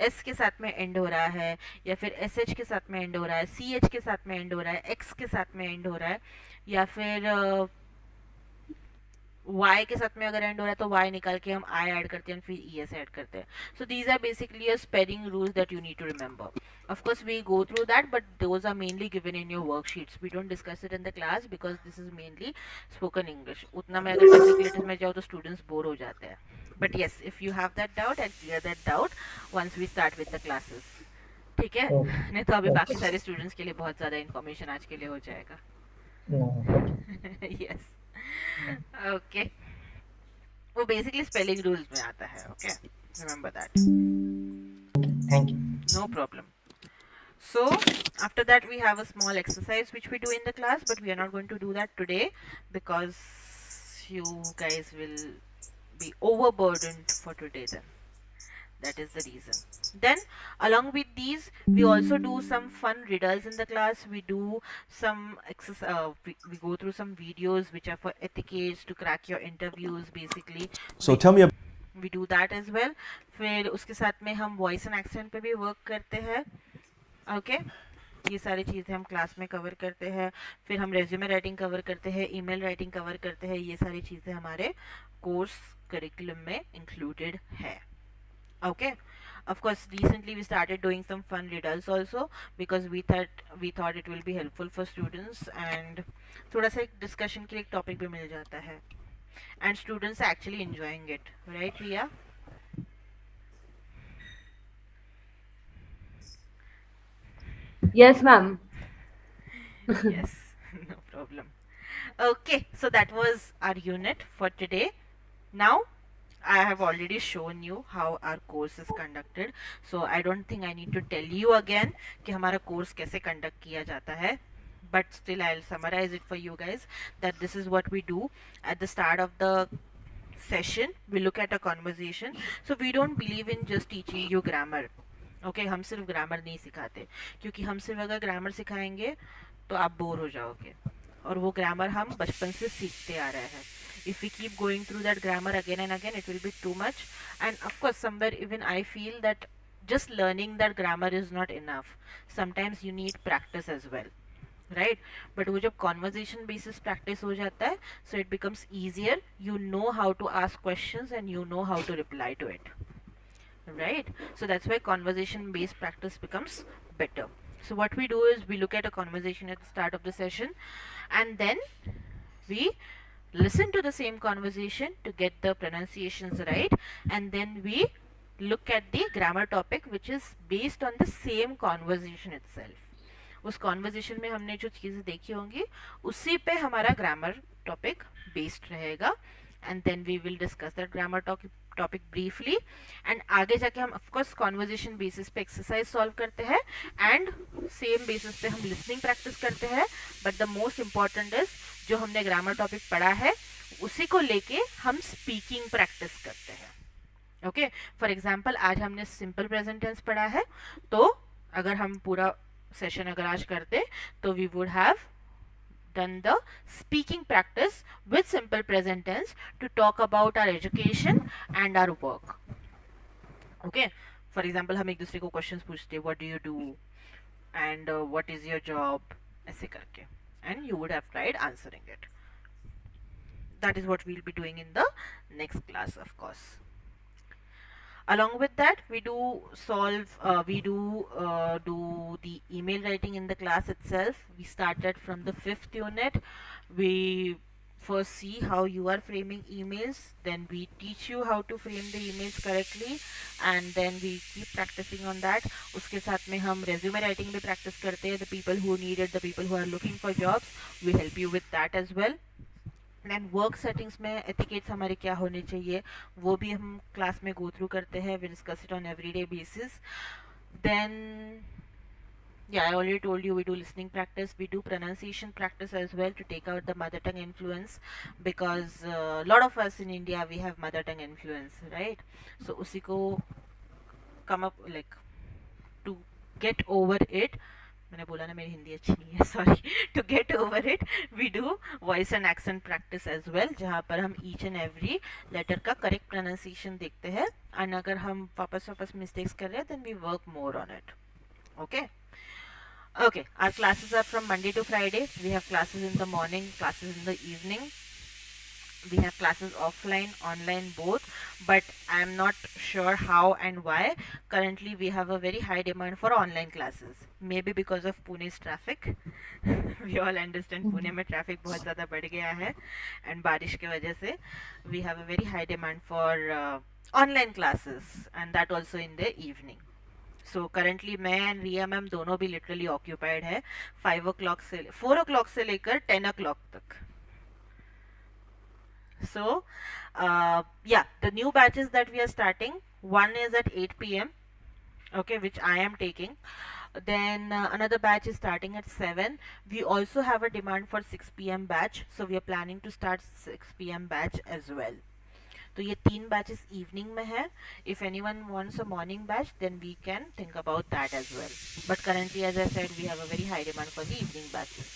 s के साथ में एंड हो रहा है या फिर sh के साथ में एंड हो रहा है, ch के साथ में एंड हो रहा है, x के साथ में एंड हो रहा है या फिर y के साथ में अगर एंड हो रहा है तो y निकाल के हम I ऐड करते हैं फिर es ऐड करते हैं. So these are basically a spelling rules that you need to remember. Of course we go through that, but those are mainly given in your worksheets. We don't discuss it in the class because this is mainly spoken English. उतना मैं अगर technical में जाऊँ तो students bore हो जाते हैं. But yes, if you have that doubt, I'll clear that doubt once we start with the classes. ठीक है? नहीं तो अभी बाकी सारे students के लिए बहुत ज़्यादा information आज के लिए हो जाएगा. Yes. Okay. वो basically spelling rules में आता है. Okay. Remember that. Thank you. No problem. So after that we have a small exercise which we do in the class, but we are not going to do that today because you guys will be overburdened for today then. That is the reason. Then along with these we also do some fun riddles in the class. We do some we go through some videos which are for etiquettes to crack your interviews basically. So tell me we do that as well. फिर उसके साथ में हम voice and accent पे भी work करते हैं। Okay, ये सारी चीज़ें हम क्लास में कवर करते हैं। फिर हम रेज्यूमे राइटिंग कवर करते हैं, ईमेल राइटिंग कवर करते हैं। ये सारी चीज़ें हमारे कोर्स करिकुलम में इंक्लूडेड है। Okay, of course recently we started doing some fun riddles also because we thought it will be helpful for students, and थोड़ा सा एक डिस्कशन के लिए एक टॉपिक भी मिल जाता है, and students are actually enjoying it, right Ria? Yes, ma'am. Yes, no problem. Okay, so that was our unit for today. Now I have already shown you how our course is conducted, so I don't think I need to tell you again कि हमारा course कैसे conduct किया जाता है. But still I'll summarize it for you guys that this is what we do at the start of the session. We look at a conversation. So we don't believe in just teaching you grammar. Okay, हम सिर्फ grammar नहीं सिखाते, क्योंकि हम सिर्फ अगर grammar सिखाएंगे तो आप बोर हो जाओगे, और वो ग्रामर हम बचपन से सीखते आ रहे हैं. If we keep going through that grammar again and again, it will be too much. And of course, somewhere even I feel that just learning that grammar is not enough. Sometimes you need practice as well, right? But वो जब conversation basis practice हो जाता है, so it becomes easier. You know how to ask questions and you know how to reply to it, right? So that's why conversation based practice becomes better. So what we do is we look at a conversation at the start of the session, and then we listen to the same conversation to get the pronunciations right, and then we look at the grammar topic which is based on the same conversation itself. उस conversation में हमने जो चीज़ें देखी होंगी उसी पे हमारा ग्रामर टॉपिक बेस्ड रहेगा, and then we will discuss that grammar topic briefly, and आगे जाके हम ऑफकोर्स कॉन्वर्जेशन बेसिस पे एक्सरसाइज सॉल्व करते हैं, एंड सेम बेसिस पे हम लिसनिंग प्रैक्टिस करते हैं. But the most important is जो हमने ग्रामर टॉपिक पढ़ा है उसी को लेके हम स्पीकिंग प्रैक्टिस करते हैं. ओके, फॉर एग्जाम्पल आज हमने सिंपल प्रेजेंट टेंस पढ़ा है, तो अगर हम पूरा सेशन अगर आज करते तो we would have done the speaking practice with simple present tense to talk about our education and our work. Okay, for example हम एक दूसरे को questions पूछते, what do you do and what is your job, ऐसे करके, and you would have tried answering it. That is what we'll be doing in the next class, of course. Along with that, we do do the email writing in the class itself. We started from the 5th unit. We first see how you are framing emails, then we teach you how to frame the emails correctly, and then we keep practicing on that. उसके साथ में हम resume writing भी practice करते हैं. The people who need it, the people who are looking for jobs, we help you with that as well. And work settings में etiquettes हमारे क्या होने चाहिए वो भी हम क्लास में गो थ्रू करते हैं. We discuss it on everyday basis. Then yeah, I already told you we do listening practice, we do pronunciation practice as well to take out the mother tongue influence, because a lot of us in India we have mother tongue influence, right? So usi ko come up, like, to get over it, मैंने बोला ना मेरी हिंदी अच्छी नहीं है, sorry, to get over it we do voice and accent practice as well, जहाँ पर हम ईच एंड एवरी लेटर का करेक्ट प्रोनाउंसिएशन देखते हैं, एंड अगर हम वापस मिस्टेक्स कर रहे हैं then we work more on it. Okay, okay, our classes are from Monday to Friday. We have classes in the morning, classes in the evening. We have classes offline, online, both, but I am not sure how and why. Currently we have a very high demand for online classes, maybe because of Pune's traffic. We all understand Pune में traffic बहुत ज़्यादा बढ़ गया है, and बारिश के वजह से we have a very high demand for online classes, and that also in the evening. So currently मैं एंड रिया मैम दोनों भी लिटरली ऑक्यूपाइड है 4 o'clock से लेकर 10 o'clock तक. So yeah, the new batches that we are starting, one is at 8 p.m. okay, which I am taking. Then another batch is starting at 7. We also have a demand for 6 p.m. batch, so we are planning to start 6 p.m. batch as well. तो ये 3 batches evening में है. If anyone wants a morning batch then we can think about that as well, but currently as I said we have a very high demand for the evening batches.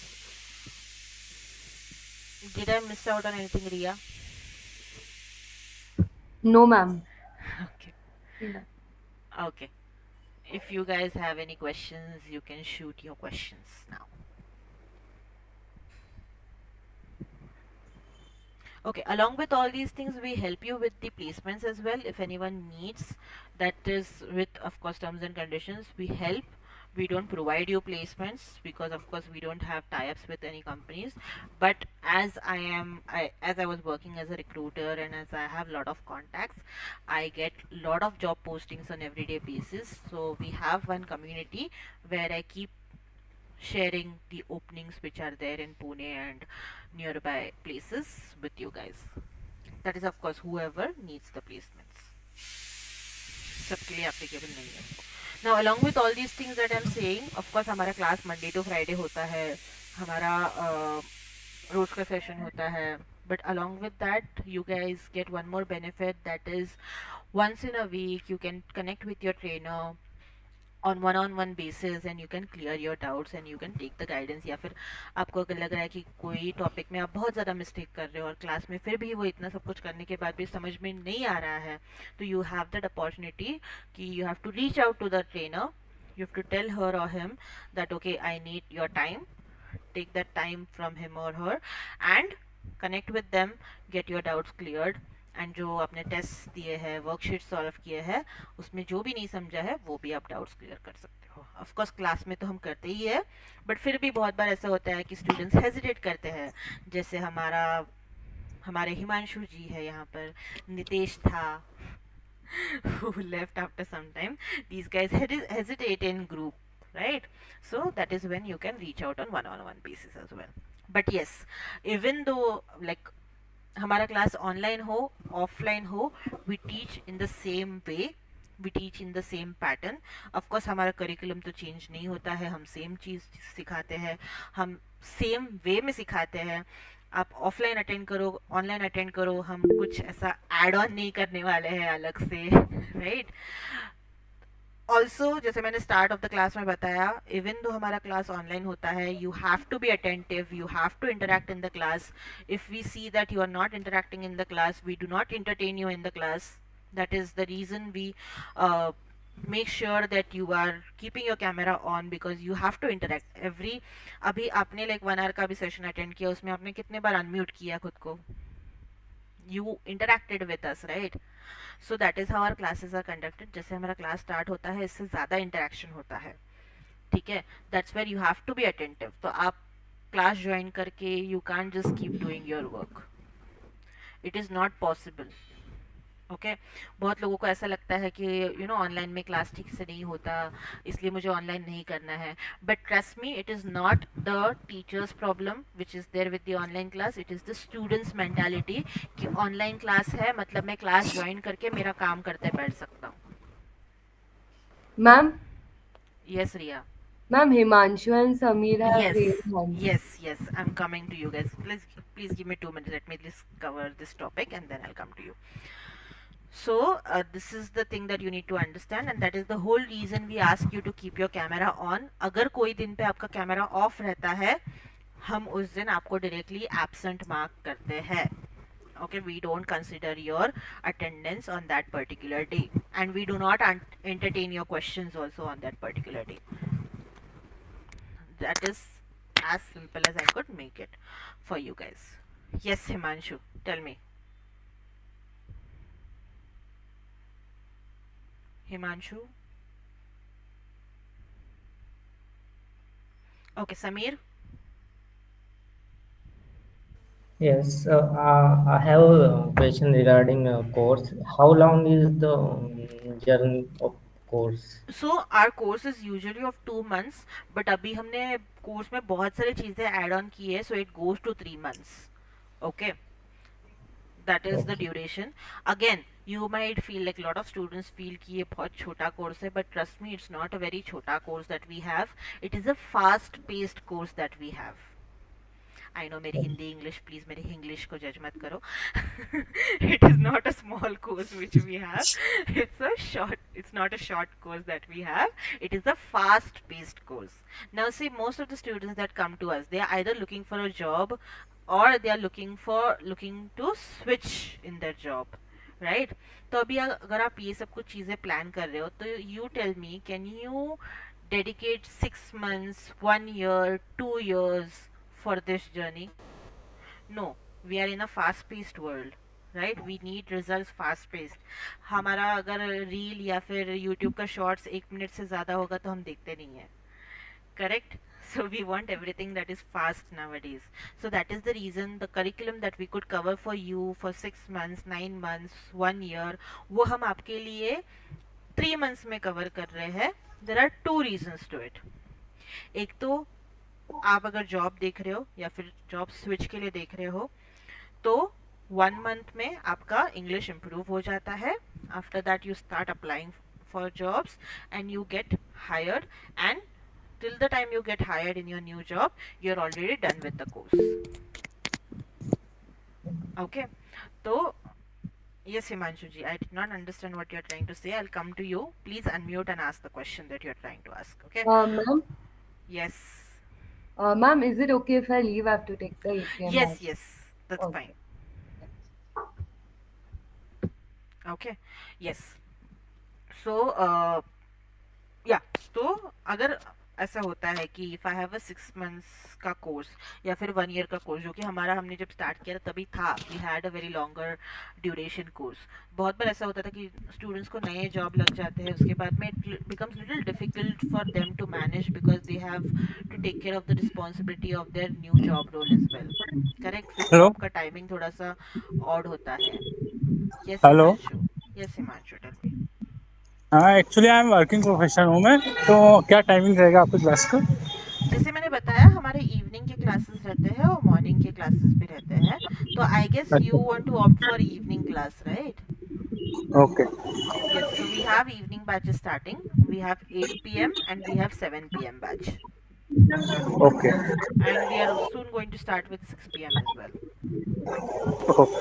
Did I miss out on anything, Riya? No, ma'am. Okay. Yeah. Okay. If you guys have any questions, you can shoot your questions now. Okay, along with all these things, we help you with the placements as well. If anyone needs, that is with, of course, terms and conditions, we help. We don't provide you placements because, of course, we don't have tie-ups with any companies. But as I was working as a recruiter and as I have a lot of contacts, I get a lot of job postings on everyday basis. So we have one community where I keep sharing the openings which are there in Pune and nearby places with you guys. That is of course whoever needs the placements. सबके लिए applicable नहीं है. Now along with all these things that I'm saying, of course हमारा class Monday to Friday होता है, हमारा रोज का session होता है. But along with that, you guys get one more benefit, that is once in a week you can connect with your trainer on one basis and you can clear your doubts and you can take the guidance. या फिर आपको अगर लग रहा है कि कोई topic में आप बहुत ज़्यादा मिस्टेक कर रहे हो और क्लास में फिर भी वो इतना सब कुछ करने के बाद भी समझ में नहीं आ रहा है, तो यू हैव दैट अपॉर्चुनिटी कि you have to reach out to the trainer, you have to tell her or him that okay, I need your time, take that time from him or her and connect with them, get your doubts cleared, and जो आपने test दिए हैं, worksheet solve किए हैं, उसमें जो भी नहीं समझा है वो भी आप डाउट्स क्लियर कर सकते हो. ऑफ कोर्स क्लास में तो हम करते ही है, बट फिर भी बहुत बार ऐसा होता है कि स्टूडेंट्स हेजिटेट करते हैं. जैसे हमारे हिमांशु जी है यहाँ पर, नितेश था who left after some time. These guys hesitate in group, right? So that is when you can reach out on one-on-one basis as well. But yes, even though like हमारा class online हो offline हो, we teach in the same way, we teach in the same pattern. Of course हमारा curriculum तो change नहीं होता है, हम same चीज़ सिखाते हैं, हम सेम वे में सिखाते हैं. आप ऑफलाइन अटेंड करो, ऑनलाइन अटेंड करो, हम कुछ ऐसा ऐड ऑन नहीं करने वाले हैं अलग से, राइट? ऑल्सो जैसे मैंने स्टार्ट ऑफ द क्लास में बताया, इवन दो हमारा क्लास ऑनलाइन होता है, you have to be attentive, you have to interact in the class. If we see that you are not interacting in the class, we do not entertain you in the class. That is the reason we make sure that you are keeping your camera on, because you have to interact every. अभी आपने like 1 hour का भी session attend किया, उसमें आपने कितने बार unmute किया खुद को? You interacted with us, right? So that is how our classes are conducted. जैसे हमारा क्लास स्टार्ट होता है, इससे ज़्यादा इंटरेक्शन होता है, ठीक है? That's where you have to be attentive. तो आप क्लास ज्वाइन करके you can't just keep doing your work, it is not possible. Okay, बहुत लोगों को ऐसा लगता है कि यू नो ऑनलाइन में क्लास ठीक से नहीं होता, इसलिए मुझे ऑनलाइन नहीं करना है. But trust me, it is not the teachers problem which is there with the online class, it is the students mentality कि ऑनलाइन क्लास है मतलब मैं क्लास ज्वाइन करके मेरा काम करते बैठ सकता हूँ. Ma'am. Yes Riya. Ma'am, Himanshu and Sameer have Yes, raised hands. yes, I'm coming to you guys. Please give me 2 minutes. Let me just cover this topic and then I'll come to you. So this is the thing that you need to understand, and that is the whole reason we ask you to keep your camera on. अगर कोई दिन पे आपका camera off रहता है, हम उस दिन आपको डायरेक्टली एब्सेंट मार्क करते हैं. Okay, we don't consider your attendance on that particular day, and we do not entertain your questions also on that particular day. That is as simple as I could make it for you guys. Yes, Himanshu, tell me. Himanshu. Okay, Sameer. Yes, I have a question regarding course. How long is the journey of course? So our course is usually of 2 months, but अभी हमने course में बहुत सारी चीज़ें add on की है, so it goes to 3 months. Okay, that is the duration. Again, you might feel like a lot of students feel कि ये बहुत छोटा कोर्स है, but trust me, it's not a very छोटा course that we have. It is a fast-paced course that we have. I know मेरी Hindi English, please मेरी English को जज मत करो. It is not a small course which we have. It's not a short course that we have. It is a fast paced course. Now see, most of the students that come to us, they are either looking for a job or they are looking to switch in their job, right? तो अभी अगर आप ये सब कुछ चीज़ें plan कर रहे हो तो you tell me, can you dedicate 6 months, 1 year, 2 years for this journey? No, we are in a fast paced world, right? We need results fast paced. हमारा अगर रील या फिर यूट्यूब का शॉर्ट्स 1 मिनट से ज़्यादा होगा तो हम देखते नहीं हैं, correct? So we want everything that is fast nowadays. So that is the reason the curriculum that we could cover for you for 6 months, 9 months, 1 year, वो हम आपके लिए 3 months में कवर कर रहे हैं. There are two reasons to it. एक तो आप अगर जॉब देख रहे हो या फिर जॉब स्विच के लिए देख रहे हो तो 1 month में आपका इंग्लिश इम्प्रूव हो जाता है. After that you start applying for jobs and you get hired, and till the time you get hired in your new job, you're already done with the course. Okay, so yes, Himanshu ji, I did not understand what you're trying to say. I'll come to you. Please unmute and ask the question that you're trying to ask. Okay. Ma'am. Yes. Ma'am, is it okay if I leave? I have to take the ATM. Yes, yes, that's Okay. fine. Okay. Yes. So yeah, तो अगर ऐसा होता है कि if I have a 6 months का course या फिर 1 year का कोर्स, जो कि हमारा हमने जब स्टार्ट किया था तभी था, we had a very longer duration course. बहुत बार ऐसा होता था कि स्टूडेंट्स को नए जॉब लग जाते हैं, उसके बाद में it becomes little difficult for them to manage because they have to take care of the responsibility of their new job role as well. Correct? फिर जॉब का टाइमिंग थोड़ा सा ऑड होता है. Yes Himanshu. Yes Himanshu, tell me. हाँ, actually I am working professional हूँ मैं, तो क्या टाइमिंग रहेगा आपके क्लास का? जैसे मैंने बताया, हमारे इवनिंग के क्लासेस रहते हैं और मॉर्निंग के क्लासेस भी रहते हैं. तो I guess you want to opt for evening class, right? Okay. Yes, so we have evening batches starting. We have 8 p.m. and we have 7 p.m. batch. Okay. And we are soon going to start with 6 p.m. as well. Okay.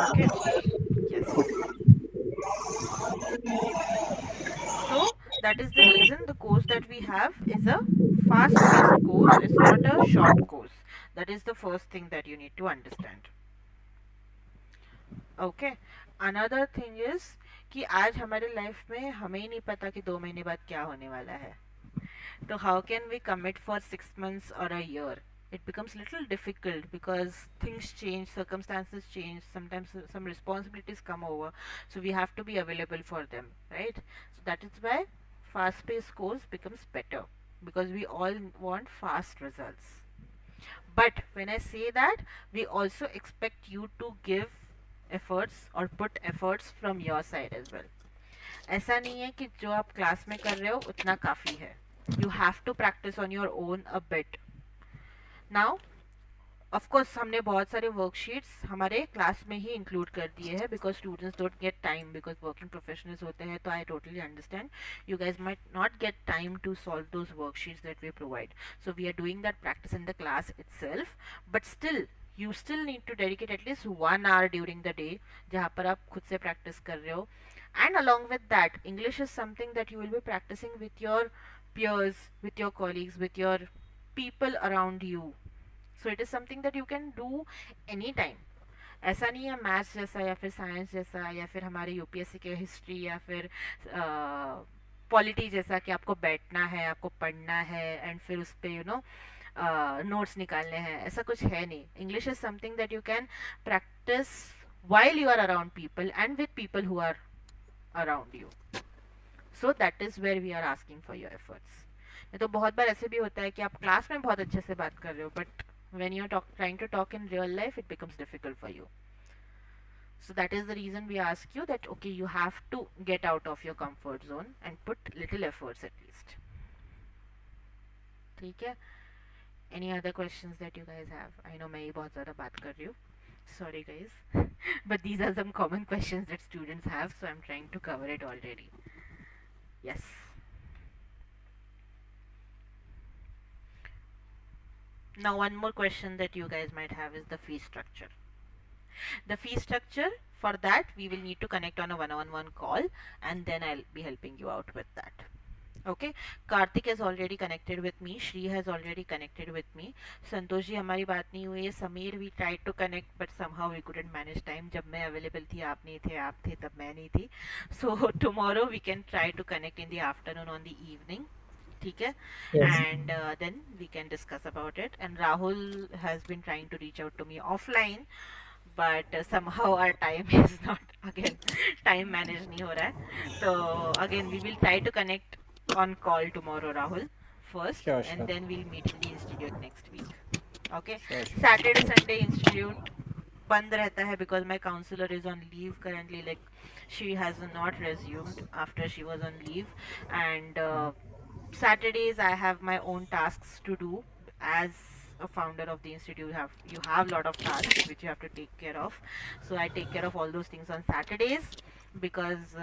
Okay? Yes. So that is the reason the course that we have is a fast-paced course. It's not a short course. That is the first thing that you need to understand. Okay. Another thing is कि आज हमारे life में हमें ही नहीं पता कि 2 महीने बाद क्या होने वाला है. तो how can we commit for 6 months or a year? It becomes little difficult because things change, circumstances change, sometimes some responsibilities come over, so we have to be available for them, right? So that is why fast-paced course becomes better because we all want fast results. But when I say that, we also expect you to give efforts or put efforts from your side as well. ऐसा नहीं है कि जो आप class में कर रहे हो उतना काफ़ी है. You have to practice on your own a bit. Now, of course, हमने बहुत सारे worksheets हमारे क्लास में ही include कर दिए हैं because students don't get time because working professionals होते हैं. तो I totally understand. You guys might not get time to solve those worksheets that we provide. So we are doing that practice in the class itself. But still, you still need to dedicate at least 1 hour during the day जहाँ पर आप खुद से practice कर रहे हो. And along with that, English is something that you will be practicing with your peers, with your colleagues, with your people around you. So it is something that you can do anytime. ऐसा नहीं है maths जैसा या फिर science जैसा या फिर हमारे यूपीएससी के हिस्ट्री या फिर पॉलिटी जैसा कि आपको बैठना है, आपको पढ़ना है एंड फिर उस पर नोट्स निकालने हैं. ऐसा कुछ है नहीं. English is something that you can practice while you are around people and with people who are around you. So that is where we are asking for your efforts. नहीं तो बहुत बार ऐसे भी होता है कि आप क्लास में बहुत अच्छे से बात कर रहे हो but when you are trying to talk in real life it becomes difficult for you. So that is the reason we ask you that okay, you have to get out of your comfort zone and put little efforts at least. ठीक है? Any other questions that you guys have? I know मैं ही बहुत ज़्यादा बात कर रही हूँ. Sorry guys, but these are some common questions that students have, so I'm trying to cover it already. Yes. Now one more question that you guys might have is the fee structure. The fee structure, for that we will need to connect on a one-on-one call and then I'll be helping you out with that. Okay, Karthik has already connected with me. Shri has already connected with me. Santosh ji हमारी बात नहीं हुई है. Sameer we tried to connect but somehow we couldn't manage time. जब मैं available थी आप नहीं थे, आप थे तब मैं नहीं थी. So tomorrow we can try to connect in the afternoon on the evening. ठीक है, Yes. and then we can discuss about it. And Rahul has been trying to reach out to me offline, but somehow our time is not, again, time manage नहीं हो रहा है. So again we will try to connect on call tomorrow, Rahul, first, Sure, and sure. then we'll meet in the institute next week. Okay, Sure, sure. Saturday Sunday institute बंद रहता है because my counselor is on leave currently. Like, she has not resumed after she was on leave, and Saturdays I have my own tasks to do. As a founder of the institute, you have a lot of tasks which you have to take care of. So I take care of all those things on Saturdays because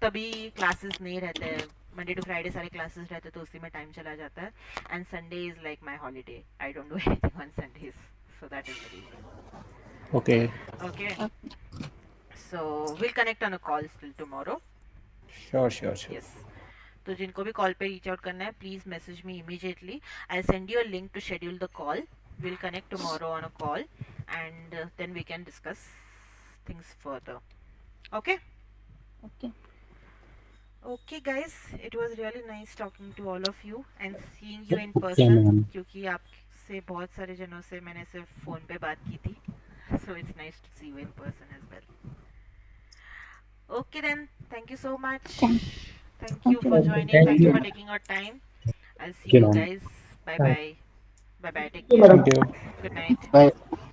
तभी classes नहीं रहते हैं. Monday to Friday सारे classes रहते तो उसी में time चला जाता है. And Sunday is like my holiday. I don't do anything on Sundays. So that is the reason. Okay. Okay. So we'll connect on a call still tomorrow. Sure, sure, sure. Yes. तो जिनको भी call पे reach out करना है, please message me immediately. I send you a link to schedule the call. Will connect tomorrow on a call and then we can discuss things further. Okay Okay. Okay guys, it was really nice talking to all of you and seeing you in Okay, person, ma'am. क्योंकि आपसे बहुत सारे जनों से मैंने सिर्फ phone पे बात की थी. So it's nice to see you in person as well. Okay then, thank you so much. Thank you for joining. Thank Thank you you. for taking our time. I'll see Thank you, you ma'am. guys. Bye Bye. bye. Bye bye. Take Thank care. you. Good night. Bye.